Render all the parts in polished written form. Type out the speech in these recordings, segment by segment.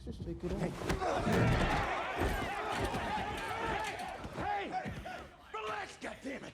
Let's just take it out. Hey! Relax, goddammit!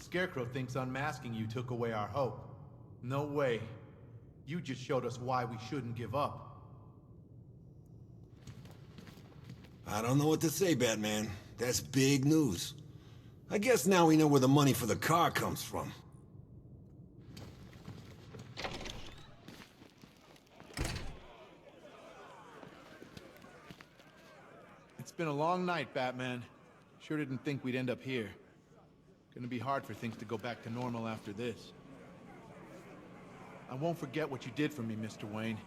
Scarecrow thinks unmasking you took away our hope. No way. You just showed us why we shouldn't give up. I don't know what to say, Batman. That's big news. I guess now we know where the money for the car comes from. It's been a long night, Batman. Sure didn't think we'd end up here. Gonna be hard for things to go back to normal after this. I won't forget what you did for me, Mr. Wayne.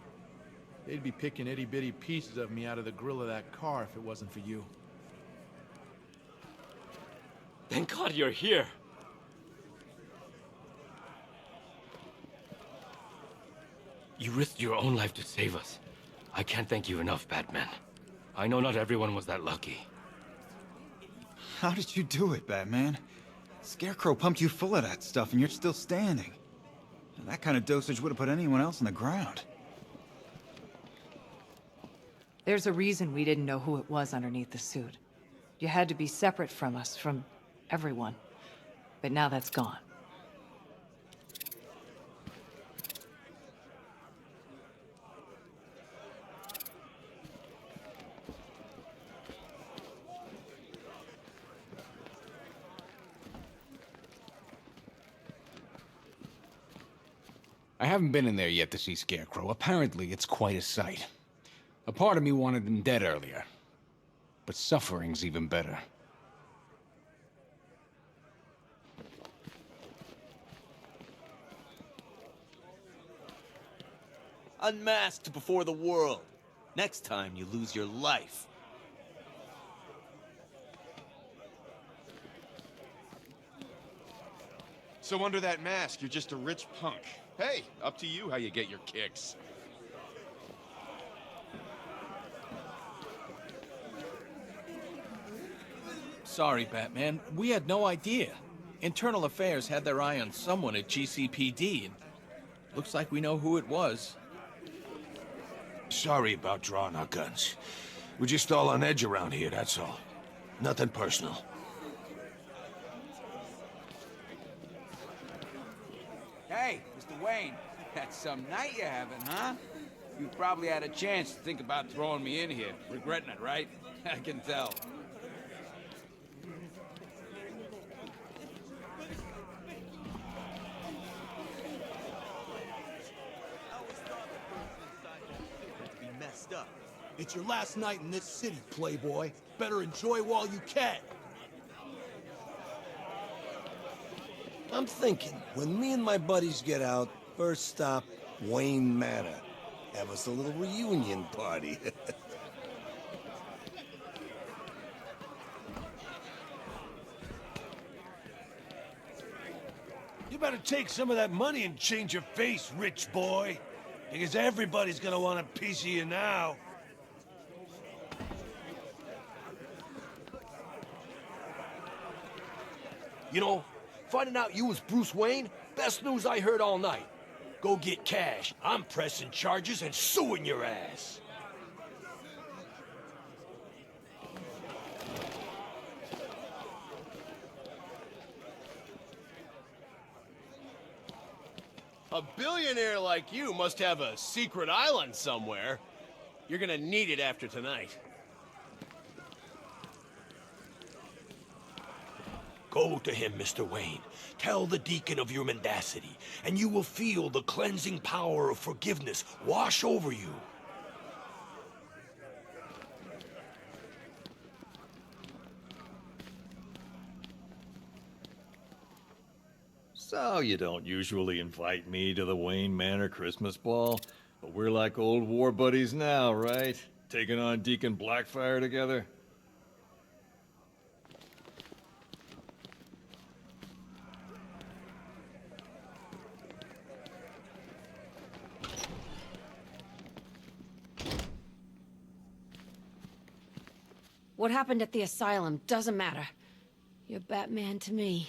They'd be picking itty-bitty pieces of me out of the grill of that car if it wasn't for you. Thank God you're here. You risked your own life to save us. I can't thank you enough, Batman. I know not everyone was that lucky. How did you do it, Batman? Scarecrow pumped you full of that stuff and you're still standing. And that kind of dosage would have put anyone else on the ground. There's a reason we didn't know who it was underneath the suit. You had to be separate from us, from everyone. But now that's gone. I haven't been in there yet to see Scarecrow. Apparently, it's quite a sight. A part of me wanted him dead earlier. But suffering's even better. Unmasked before the world. Next time, you lose your life. So under that mask, you're just a rich punk. Hey, up to you how you get your kicks. Sorry, Batman. We had no idea. Internal Affairs had their eye on someone at GCPD, and looks like we know who it was. Sorry about drawing our guns. We're just all on edge around here, that's all. Nothing personal. Hey, Mr. Wayne, that's some night you're having, huh? You probably had a chance to think about throwing me in here. Regretting it, right? I can tell. It's your last night in this city, playboy. Better enjoy while you can. I'm thinking, when me and my buddies get out, first stop, Wayne Manor. Have us a little reunion party. You better take some of that money and change your face, rich boy. Because everybody's gonna want a piece of you now. You know, finding out you was Bruce Wayne, best news I heard all night. Go get cash. I'm pressing charges and suing your ass. A billionaire like you must have a secret island somewhere. You're gonna need it after tonight. Go to him, Mr. Wayne. Tell the deacon of your mendacity, and you will feel the cleansing power of forgiveness wash over you. So you don't usually invite me to the Wayne Manor Christmas ball, but we're like old war buddies now, right? Taking on Deacon Blackfire together? What happened at the asylum doesn't matter. You're Batman to me.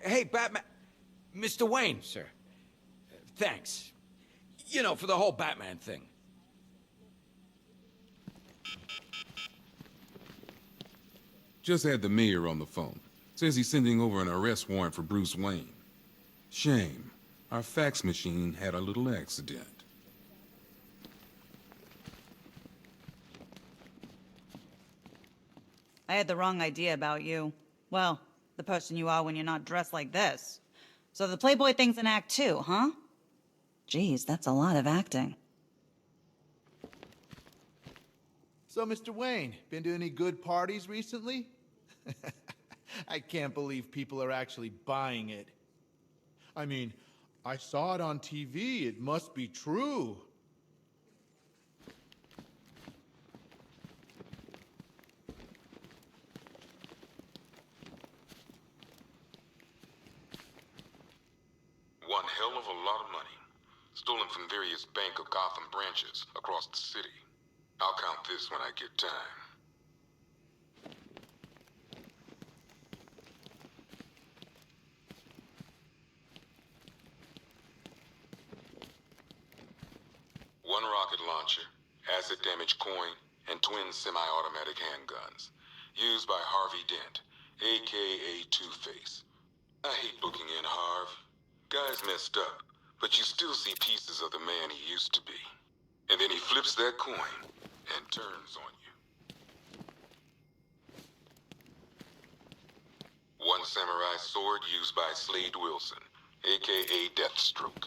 Hey, Batman... Mr. Wayne, sir. Thanks. You know, for the whole Batman thing. Just had the mayor on the phone. Says he's sending over an arrest warrant for Bruce Wayne. Shame. Our fax machine had a little accident. I had the wrong idea about you. Well, the person you are when you're not dressed like this. So the Playboy thing's an act too, huh? Geez, that's a lot of acting. So, Mr. Wayne, been to any good parties recently? I can't believe people are actually buying it. I mean, I saw it on TV. It must be true. One hell of a lot of money. Stolen from various Bank of Gotham branches across the city. I'll count this when I get time. One rocket launcher, acid damage coin, and twin semi-automatic handguns. Used by Harvey Dent, aka Two-Face. I hate booking in Harv. Guy's messed up, but you still see pieces of the man he used to be. And then he flips that coin and turns on you. One samurai sword used by Slade Wilson, aka Deathstroke.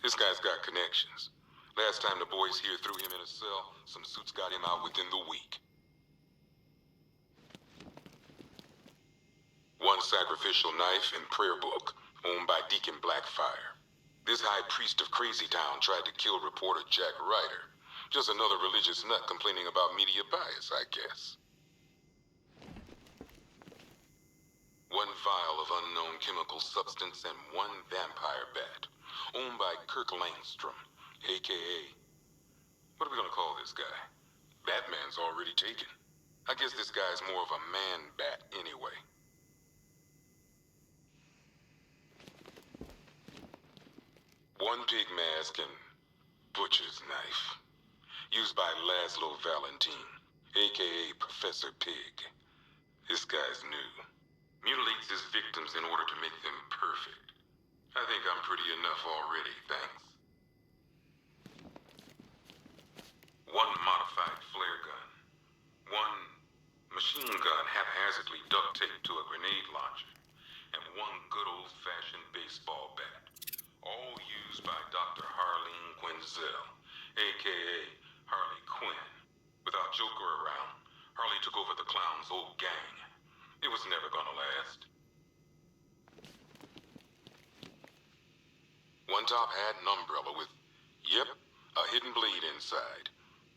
This guy's got connections. Last time the boys here threw him in a cell, some suits got him out within the week. One sacrificial knife and prayer book, owned by Deacon Blackfire. This high priest of Crazy Town tried to kill reporter Jack Ryder. Just another religious nut complaining about media bias, I guess. One vial of unknown chemical substance and one vampire bat, owned by Kirk Langstrom, aka... What are we gonna call this guy? Batman's already taken. I guess this guy's more of a man-bat anyway. One pig mask and butcher's knife. Used by Laszlo Valentin, aka Professor Pig. This guy's new. Mutilates his victims in order to make them perfect. I think I'm pretty enough already, thanks. One modified flare gun. One machine gun haphazardly duct taped to a grenade launcher. And one good old-fashioned baseball bat. All used by Dr. Harleen Quinzel, a.k.a. Harley Quinn. Without Joker around, Harley took over the clown's old gang. It was never gonna last. One top hat and umbrella with, yep, a hidden blade inside.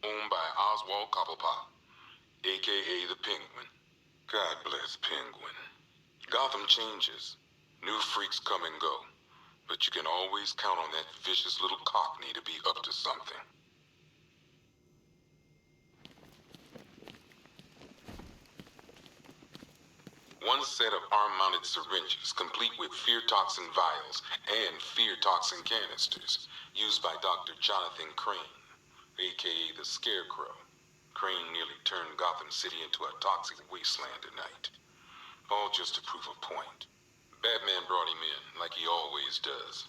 Owned by Oswald Cobblepot, a.k.a. the Penguin. God bless Penguin. Gotham changes. New freaks come and go. But you can always count on that vicious little cockney to be up to something. One set of arm-mounted syringes, complete with fear toxin vials and fear toxin canisters, used by Dr. Jonathan Crane, a.k.a. the Scarecrow. Crane nearly turned Gotham City into a toxic wasteland tonight. All just to prove a point. Batman brought him in, like he always does.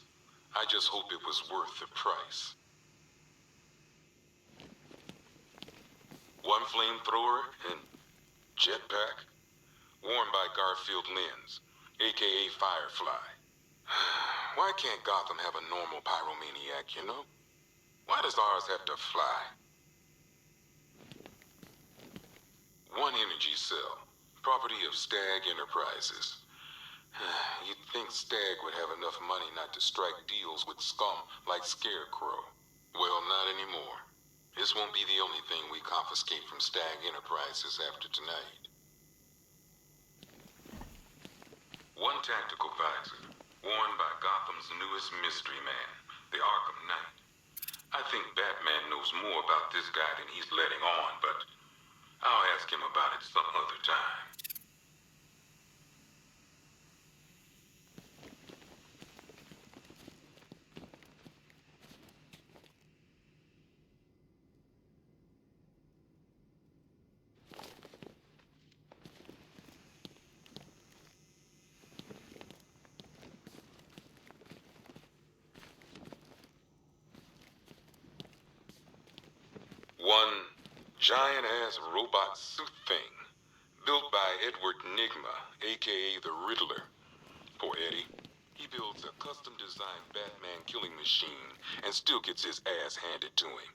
I just hope it was worth the price. One flamethrower and jetpack, worn by Garfield Lens, a.k.a. Firefly. Why can't Gotham have a normal pyromaniac, you know? Why does ours have to fly? One energy cell, property of Stag Enterprises. You'd think Stag would have enough money not to strike deals with scum like Scarecrow. Well, not anymore. This won't be the only thing we confiscate from Stag Enterprises after tonight. One tactical visor, worn by Gotham's newest mystery man, the Arkham Knight. I think Batman knows more about this guy than he's letting on, but I'll ask him about it some other time. One giant-ass robot suit thing, built by Edward Nygma, aka the Riddler. For Eddie, he builds a custom-designed Batman killing machine and still gets his ass handed to him.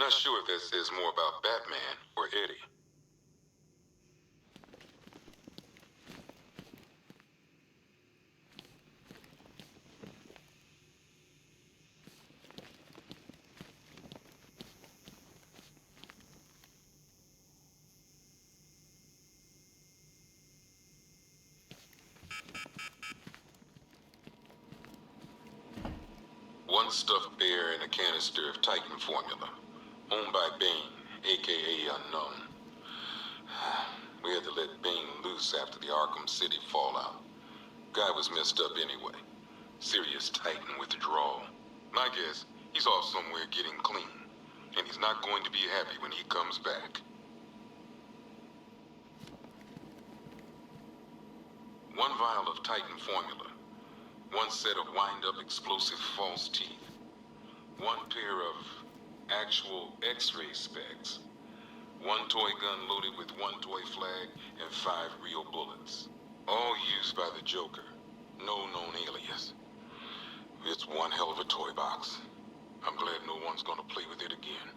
Not sure if that says more about Batman or Eddie. One stuffed bear in a canister of Titan formula, owned by Bane, aka Unknown. We had to let Bane loose after the Arkham City fallout. Guy was messed up anyway. Serious Titan withdrawal. My guess, he's off somewhere getting clean, and he's not going to be happy when he comes back. One vial of Titan formula. One set of wind-up explosive false teeth. One pair of actual X-ray specs. One toy gun loaded with one toy flag and 5 real bullets. All used by the Joker. No known alias. It's one hell of a toy box. I'm glad no one's gonna play with it again.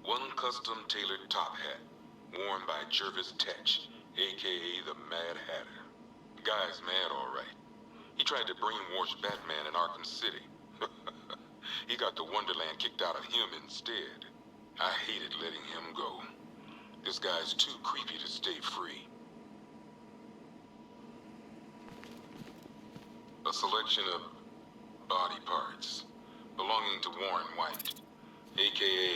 One custom tailored top hat, worn by Jervis Tetch, aka the Mad Hatter. Guy's mad, all right. He tried to brainwash Batman in Arkham City. He got the Wonderland kicked out of him instead. I hated letting him go. This guy's too creepy to stay free. A selection of body parts belonging to Warren White, aka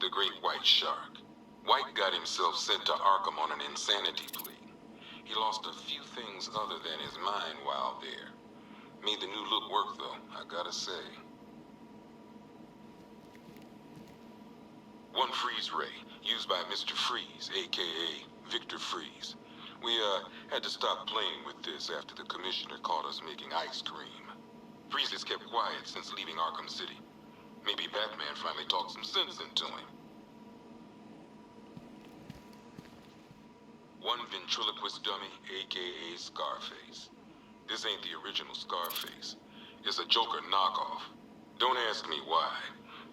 the Great White Shark. White got himself sent to Arkham on an insanity plea. He lost a few things other than his mind while there. Made the new look work though, I gotta say. One freeze ray, used by Mr. Freeze, aka Victor Freeze. We had to stop playing with this after the commissioner caught us making ice cream. Freeze has kept quiet since leaving Arkham City. Maybe Batman finally talked some sense into him. One ventriloquist dummy, aka Scarface. This ain't the original Scarface. It's a Joker knockoff. Don't ask me why,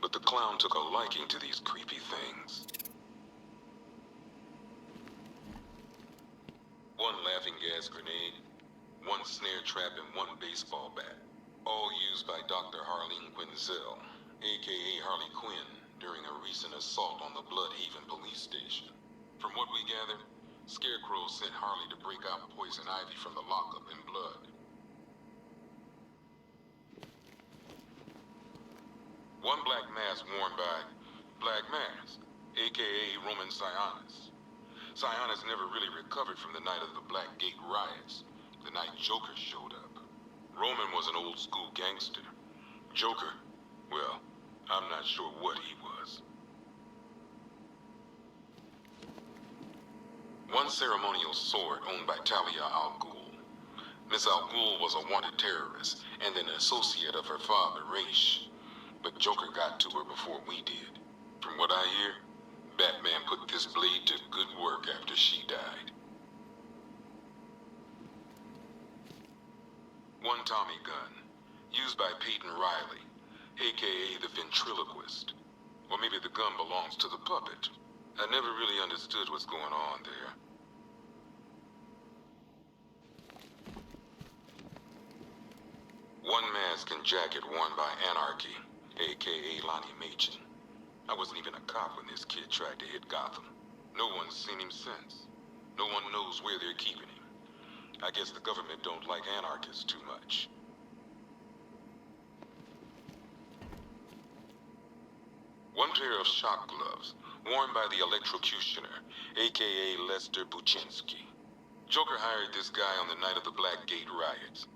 but the clown took a liking to these creepy things. One laughing gas grenade, one snare trap, and one baseball bat. All used by Dr. Harleen Quinzel, aka Harley Quinn, during a recent assault on the Bloodhaven police station. From what we gathered, Scarecrow sent Harley to break out Poison Ivy from the lockup in blood. One black mask worn by Black Mask, aka Roman Sionis. Sionis never really recovered from the night of the Black Gate riots, the night Joker showed up. Roman was an old school gangster. Joker, well, I'm not sure what he was. One ceremonial sword owned by Talia al Ghul. Miss al Ghul was a wanted terrorist and an associate of her father, Raish. But Joker got to her before we did. From what I hear, Batman put this blade to good work after she died. One Tommy gun, used by Peyton Riley, aka the ventriloquist. Or maybe the gun belongs to the puppet. I never really understood what's going on there. One mask and jacket worn by Anarchy, aka Lonnie Machin. I wasn't even a cop when this kid tried to hit Gotham. No one's seen him since. No one knows where they're keeping him. I guess the government don't like anarchists too much. One pair of shock gloves, worn by the electrocutioner, aka Lester Buczynski. Joker hired this guy on the night of the Blackgate riots.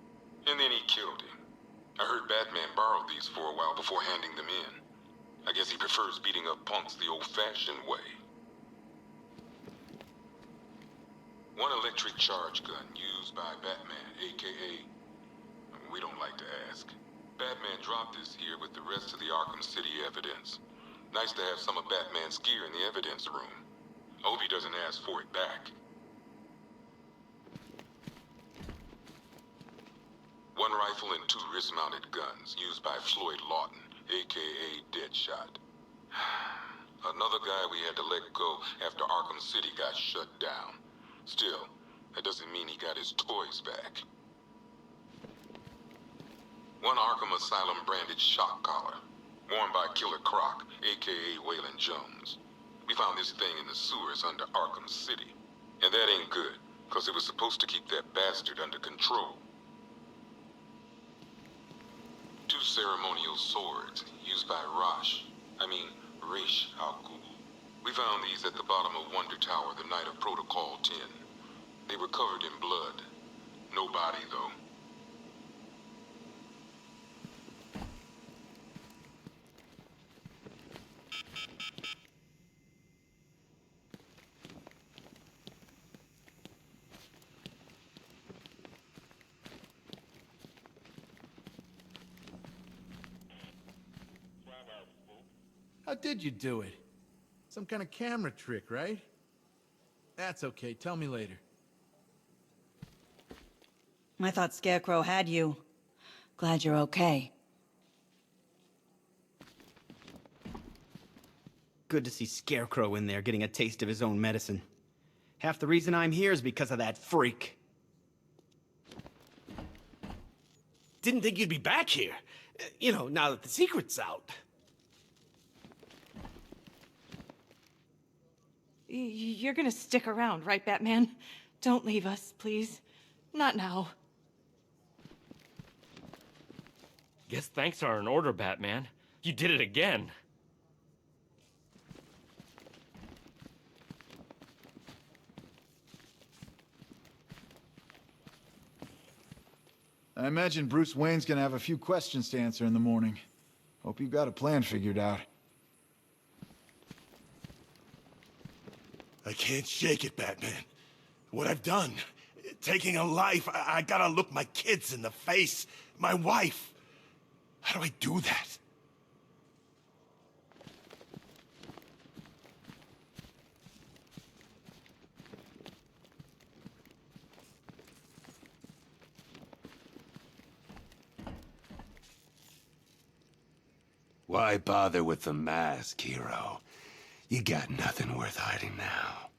And then he killed him. I heard Batman borrowed these for a while before handing them in. I guess he prefers beating up punks the old-fashioned way. One electric charge gun used by Batman, aka... we don't like to ask. Batman dropped this here with the rest of the Arkham City evidence. Nice to have some of Batman's gear in the evidence room. I hope he doesn't ask for it back. One rifle and 2 wrist-mounted guns used by Floyd Lawton, aka Deadshot. Another guy we had to let go after Arkham City got shut down. Still, that doesn't mean he got his toys back. One Arkham Asylum branded shock collar, worn by Killer Croc, aka Waylon Jones. We found this thing in the sewers under Arkham City. And that ain't good, because it was supposed to keep that bastard under control. 2 ceremonial swords used by Ra's al Ghul. We found these at the bottom of Wonder Tower the night of Protocol 10. They were covered in blood. No body, though. How did you do it? Some kind of camera trick, right? That's okay, tell me later. I thought Scarecrow had you. Glad you're okay. Good to see Scarecrow in there getting a taste of his own medicine. Half the reason I'm here is because of that freak. Didn't think you'd be back here. You know, now that the secret's out. You're gonna stick around, right, Batman? Don't leave us, please. Not now. Guess thanks are in order, Batman. You did it again. I imagine Bruce Wayne's gonna have a few questions to answer in the morning. Hope you've got a plan figured out. I can't shake it, Batman. What I've done, taking a life, I gotta look my kids in the face, my wife. How do I do that? Why bother with the mask, hero? You got nothing worth hiding now.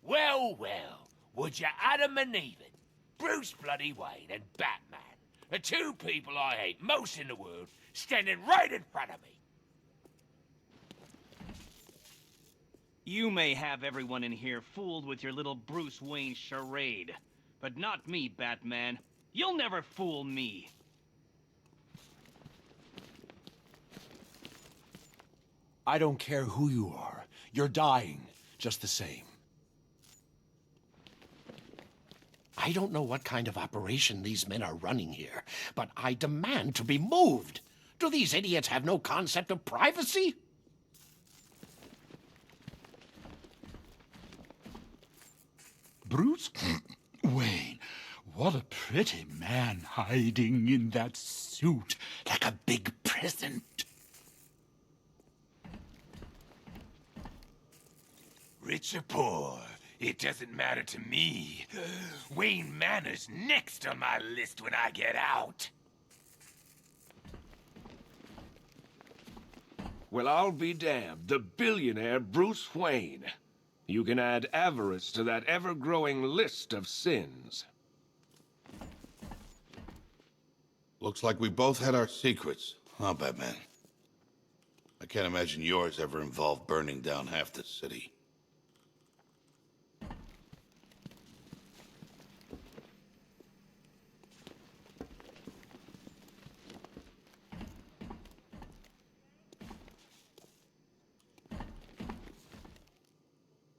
Well, well, would you Adam and Eve it? Bruce bloody Wayne and Batman, the 2 people I hate most in the world, standing right in front of me. You may have everyone in here fooled with your little Bruce Wayne charade, but not me, Batman. You'll never fool me. I don't care who you are. You're dying, just the same. I don't know what kind of operation these men are running here, but I demand to be moved. Do these idiots have no concept of privacy? Bruce Wayne, what a pretty man hiding in that suit, like a big present. Rich or poor, it doesn't matter to me. Wayne Manor's next on my list when I get out. Well, I'll be damned. The billionaire Bruce Wayne. You can add avarice to that ever-growing list of sins. Looks like we both had our secrets, huh, Batman? I can't imagine yours ever involved burning down half the city.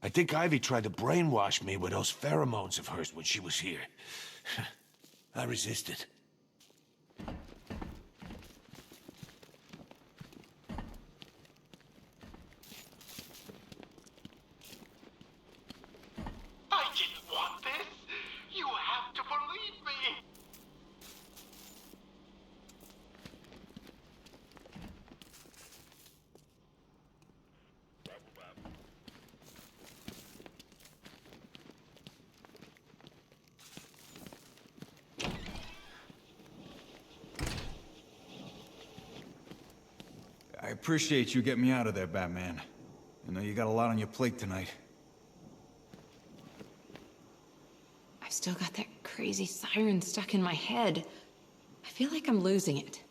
I think Ivy tried to brainwash me with those pheromones of hers when she was here. I resisted. I didn't want this. You have to believe me. I appreciate you getting me out of there, Batman. I know you got a lot on your plate tonight. I've still got that crazy siren stuck in my head. I feel like I'm losing it.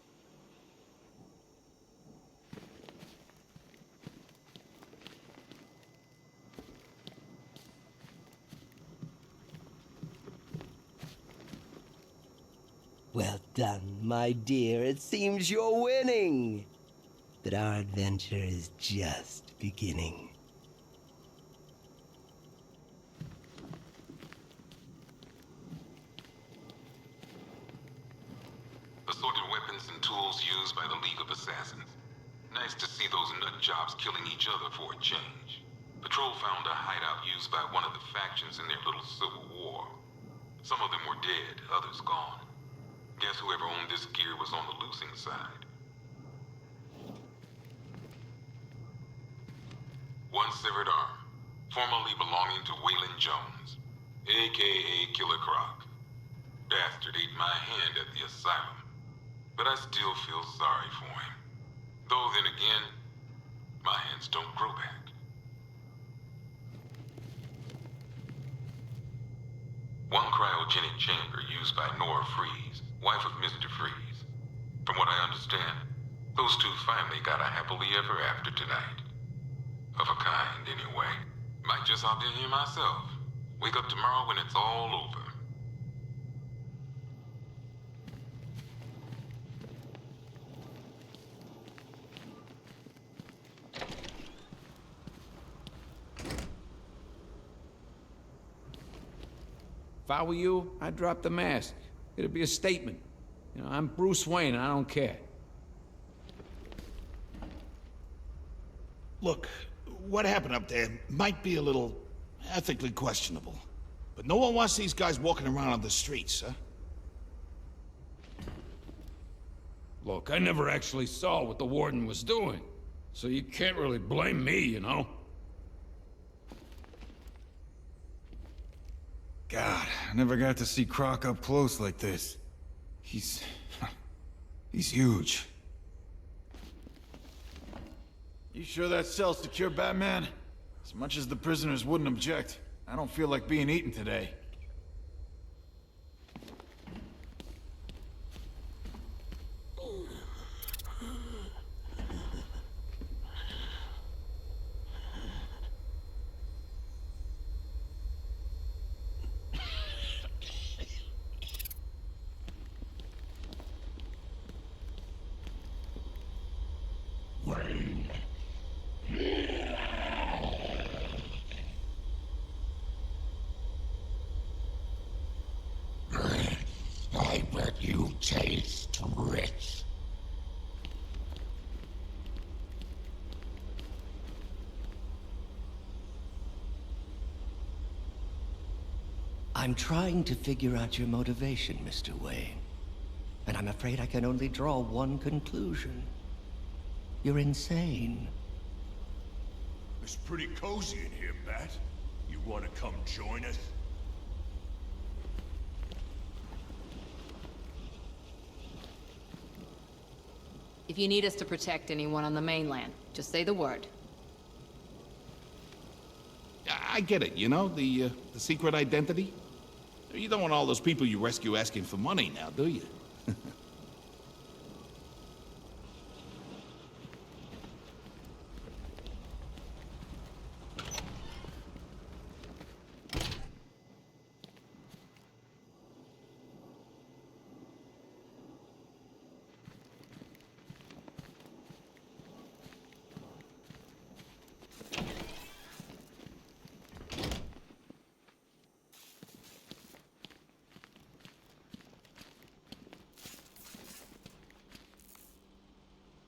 Well done, my dear. It seems you're winning. But our adventure is just beginning. Assorted weapons and tools used by the League of Assassins. Nice to see those nut jobs killing each other for a change. Patrol found a hideout used by one of the factions in their little civil war. Some of them were dead, others gone. Guess whoever owned this gear was on the losing side. One severed arm, formerly belonging to Waylon Jones, a.k.a. Killer Croc. Bastard ate my hand at the asylum, but I still feel sorry for him. Though then again, my hands don't grow back. One cryogenic chamber used by Nora Freeze, wife of Mr. Freeze. From what I understand, those two finally got a happily ever after tonight. Of a kind, anyway. Might just hop in here myself. Wake up tomorrow when it's all over. If I were you, I'd drop the mask. It'd be a statement. You know, I'm Bruce Wayne, and I don't care. Look, what happened up there might be a little ethically questionable. But no one wants these guys walking around on the streets, huh? Look, I never actually saw what the Warden was doing, so you can't really blame me, you know? God, I never got to see Croc up close like this. He's huge. You sure that cell's secure, Batman? As much as the prisoners wouldn't object, I don't feel like being eaten today. I bet you taste rich. I'm trying to figure out your motivation, Mr. Wayne. And I'm afraid I can only draw one conclusion. You're insane. It's pretty cozy in here, Bat. You want to come join us? If you need us to protect anyone on the mainland, just say the word. I get it, you know, the secret identity. You don't want all those people you rescue asking for money now, do you?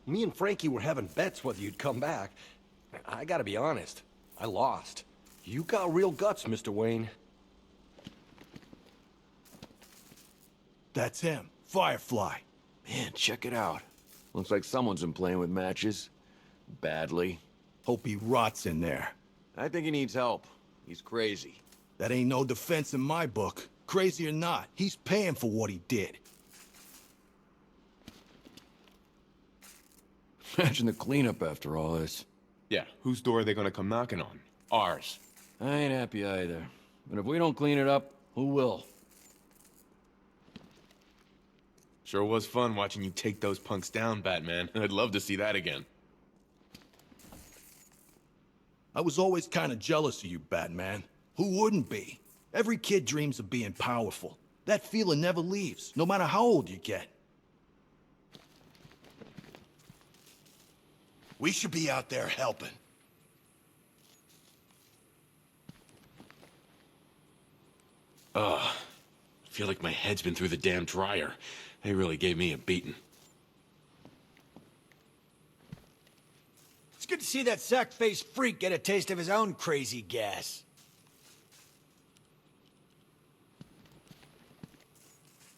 Me and Frankie were having bets whether you'd come back. I gotta be honest, I lost. You got real guts, Mr. Wayne. That's him. Firefly. Man, check it out. Looks like someone's been playing with matches. Badly. Hope he rots in there. I think he needs help. He's crazy. That ain't no defense in my book. Crazy or not, he's paying for what he did. Imagine the cleanup after all this. Yeah, whose door are they gonna come knocking on? Ours. I ain't happy either. But if we don't clean it up, who will? Sure was fun watching you take those punks down, Batman. I'd love to see that again. I was always kind of jealous of you, Batman. Who wouldn't be? Every kid dreams of being powerful. That feeling never leaves, no matter how old you get. We should be out there helping. Ugh. I feel like my head's been through the damn dryer. They really gave me a beating. It's good to see that sack-faced freak get a taste of his own crazy gas.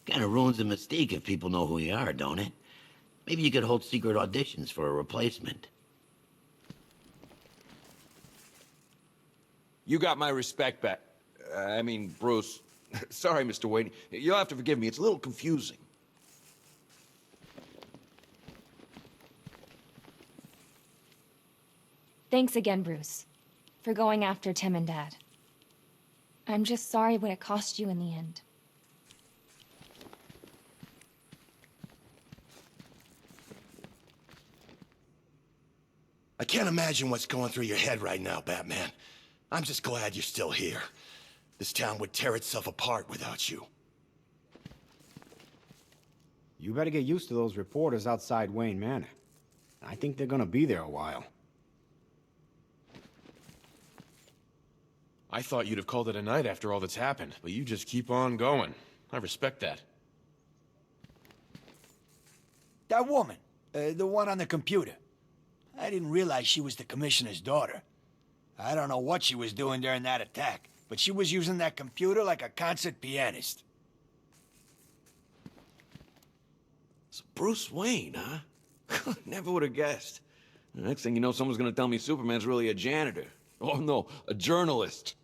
Kinda ruins the mystique if people know who you are, don't it? Maybe you could hold secret auditions for a replacement. You got my respect back. I mean, Bruce. Sorry, Mr. Wayne. You'll have to forgive me. It's a little confusing. Thanks again, Bruce, for going after Tim and Dad. I'm just sorry what it cost you in the end. I can't imagine what's going through your head right now, Batman. I'm just glad you're still here. This town would tear itself apart without you. You better get used to those reporters outside Wayne Manor. I think they're gonna be there a while. I thought you'd have called it a night after all that's happened, but you just keep on going. I respect that. That woman, the one on the computer. I didn't realize she was the commissioner's daughter. I don't know what she was doing during that attack, but she was using that computer like a concert pianist. It's Bruce Wayne, huh? Never would have guessed. The next thing you know, someone's gonna tell me Superman's really a janitor. Oh no, a journalist.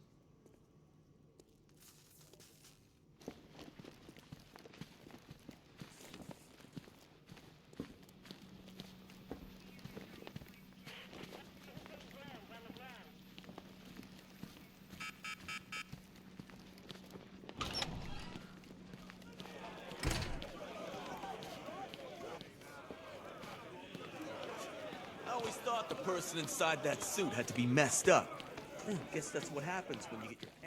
I always thought the person inside that suit had to be messed up. Guess that's what happens when you get your